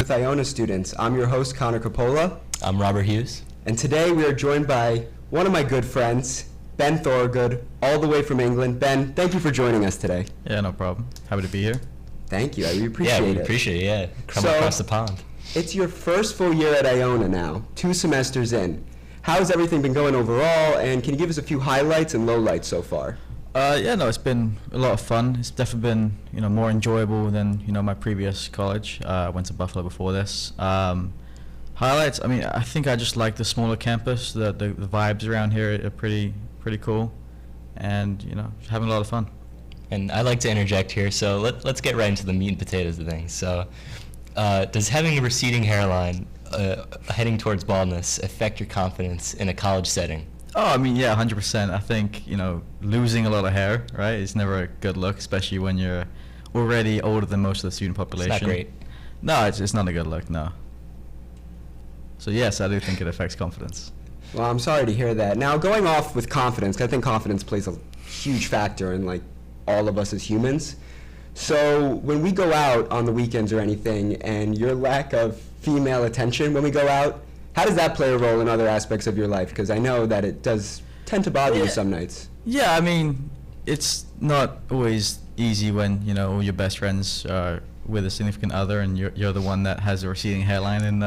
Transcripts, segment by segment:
with Iona students. I'm your host, Connor Coppola. I'm Robert Hughes. And today we are joined by one of my good friends, Ben Thorogood, all the way from England. Ben, thank you for joining us today. Yeah, no problem. Happy to be here. Thank you. I really appreciate it. Yeah, we appreciate it, yeah. Come across the pond. It's your first full year at Iona now, 2 semesters in. How's everything been going overall, and can you give us a few highlights and lowlights so far? It's been a lot of fun. It's definitely been, more enjoyable than, my previous college. I went to Buffalo before this. Highlights, I think I just like the smaller campus. The vibes around here are pretty cool, and, just having a lot of fun. And I'd like to interject here, so let's get right into the meat and potatoes of things. So, does having a receding hairline, heading towards baldness, affect your confidence in a college setting? Oh, 100%. I think, losing a lot of hair, right, is never a good look, especially when you're already older than most of the student population. It's not great. No, it's not a good look, no. So, yes, I do think it affects confidence. Well, I'm sorry to hear that. Now, going off with confidence, 'cause I think confidence plays a huge factor in, all of us as humans. So, when we go out on the weekends or anything, and your lack of female attention when we go out, how does that play a role in other aspects of your life? Because I know that it does tend to bother you some nights. Yeah, it's not always easy when, all your best friends are with a significant other and you're the one that has a receding hairline and,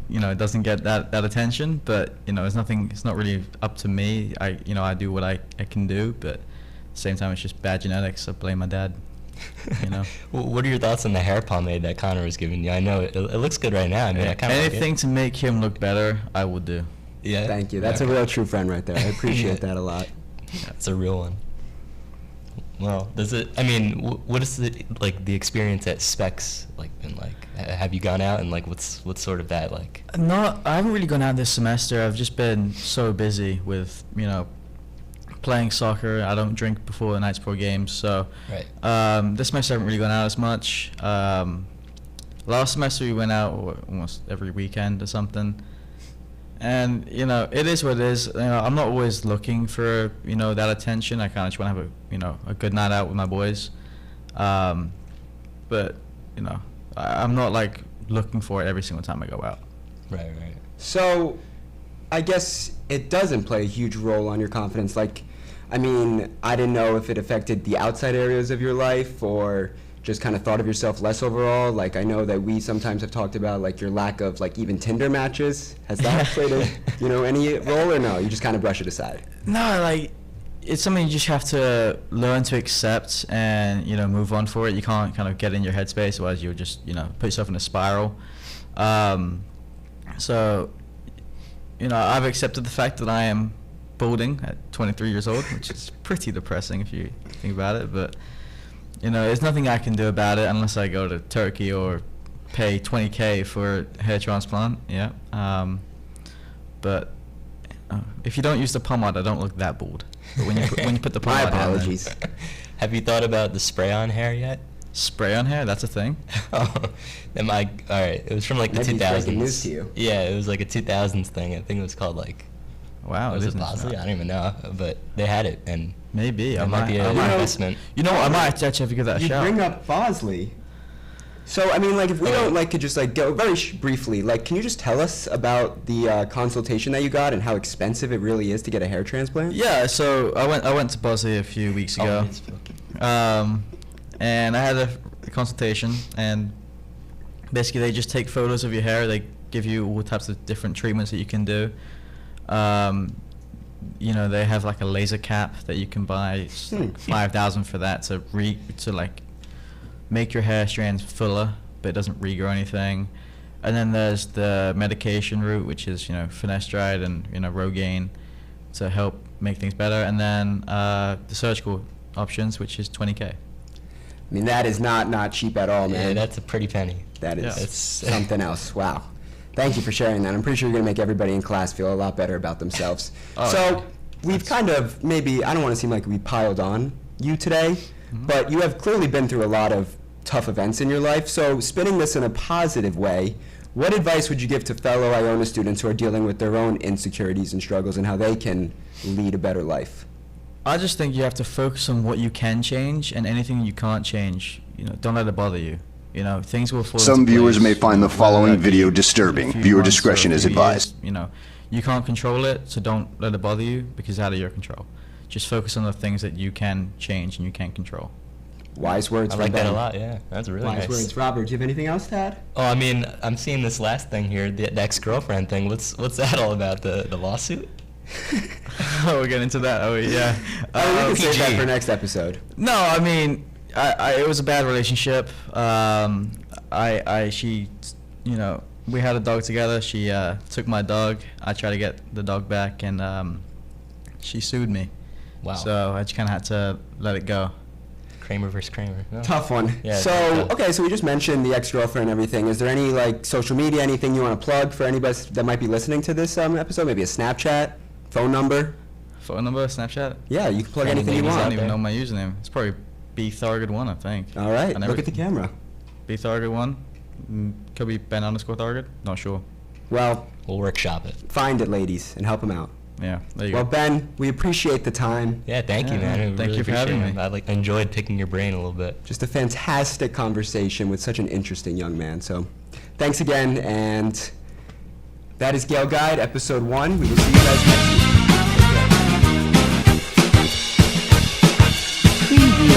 it doesn't get that attention. But, it's not really up to me. I do what I can do, but at the same time, it's just bad genetics. I blame my dad. Well, what are your thoughts on the hair pomade that Connor was giving you? I know it looks good right now. I kind of anything to make him look better, I will do. Yeah. Thank you. That's a real true friend right there. I appreciate that a lot. Yeah, it's a real one. Well, does it? What is the experience at Specs been like? Have you gone out and what's sort of that like? No, I haven't really gone out this semester. I've just been so busy with playing soccer. I don't drink before the nights before games, so right. This semester I haven't really gone out as much. Last semester we went out almost every weekend or something, and it is what it is. I'm not always looking for that attention. I kind of just want to have a good night out with my boys, but I'm not looking for it every single time I go out. Right. So, I guess it doesn't play a huge role on your confidence. I didn't know if it affected the outside areas of your life or just kind of thought of yourself less overall. I know that we sometimes have talked about your lack of even Tinder matches. Has that played any role or no? You just kind of brush it aside? No, it's something you just have to learn to accept and move on for it. You can't kind of get in your headspace, otherwise you'll just put yourself in a spiral. So I've accepted the fact that I am balding at 23 years old, which is pretty depressing if you think about it. But, there's nothing I can do about it unless I go to Turkey or pay $20K for a hair transplant. Yeah. But if you don't use the pomade, I don't look that bald. But when you put the pomade My apologies. Have you thought about the spray-on hair yet? Spray on hair? That's a thing? Oh, all right. It was from the 2000s. Maybe news to you. Yeah, it was a 2000s thing. I think it was called Wow, was it Bosley? I don't even know, but they had it, and maybe it might be an investment. I might actually have to give that a you shot. You bring up Bosley. So, if we don't could just go very briefly, can you just tell us about the consultation that you got and how expensive it really is to get a hair transplant? Yeah, so I went to Bosley a few weeks ago. And I had a consultation, and basically they just take photos of your hair. They give you all types of different treatments that you can do. They have a laser cap that you can buy. It's $5,000 for that to make your hair strands fuller, but it doesn't regrow anything. And then there's the medication route, which is finasteride and Rogaine to help make things better. And then the surgical options, which is $20K. That is not cheap at all, man. Yeah, that's a pretty penny. That is something else. Wow. Thank you for sharing that. I'm pretty sure you're going to make everybody in class feel a lot better about themselves. We've kind of I don't want to seem like we piled on you today, but you have clearly been through a lot of tough events in your life. So spinning this in a positive way, what advice would you give to fellow Iona students who are dealing with their own insecurities and struggles and how they can lead a better life? I just think you have to focus on what you can change, and anything you can't change, don't let it bother you. You know, things will fall Some into viewers place, may find the whether following that be video in a disturbing. few Viewer months or discretion a is few advised. years. You know, you can't control it, so don't let it bother you because it's out of your control. Just focus on the things that you can change and you can control. Wise words. I from like that Ben. a lot. Yeah, that's really Wise nice. words. Robert, do you have anything else to add? Oh, I mean, I'm seeing this last thing here, the ex-girlfriend thing. What's that all about? The lawsuit? Oh, we're getting into that. Oh, yeah. We can save that PG. for next episode. No, I mean, it was a bad relationship. She, you know, we had a dog together. She took my dog. I tried to get the dog back, and she sued me. Wow. So I just kind of had to let it go. Kramer versus Kramer. No. Tough one. Yeah, So, tough. okay, so we just mentioned the ex-girlfriend and everything. Is there any, like, social media, anything you want to plug for anybody that might be listening to this episode? Maybe a Snapchat, phone number? Phone number, Snapchat? Yeah, you can plug Any anything you ladies I out don't want. even there? know my username. It's probably bthorgood1, I think. All right, I never- look at the camera. bthorgood1. Could be Ben_Thorgood. Not sure. Well, We'll workshop it. find it, ladies, and help him out. Yeah, there you Well, go. Ben, we appreciate the time. Yeah, thank you, Yeah, man. I thank really you for appreciate having it. me. I enjoyed picking your brain a little bit. Just a fantastic conversation with such an interesting young man. So, thanks again, and that is Gale Guide, episode 1. We will see you guys next week.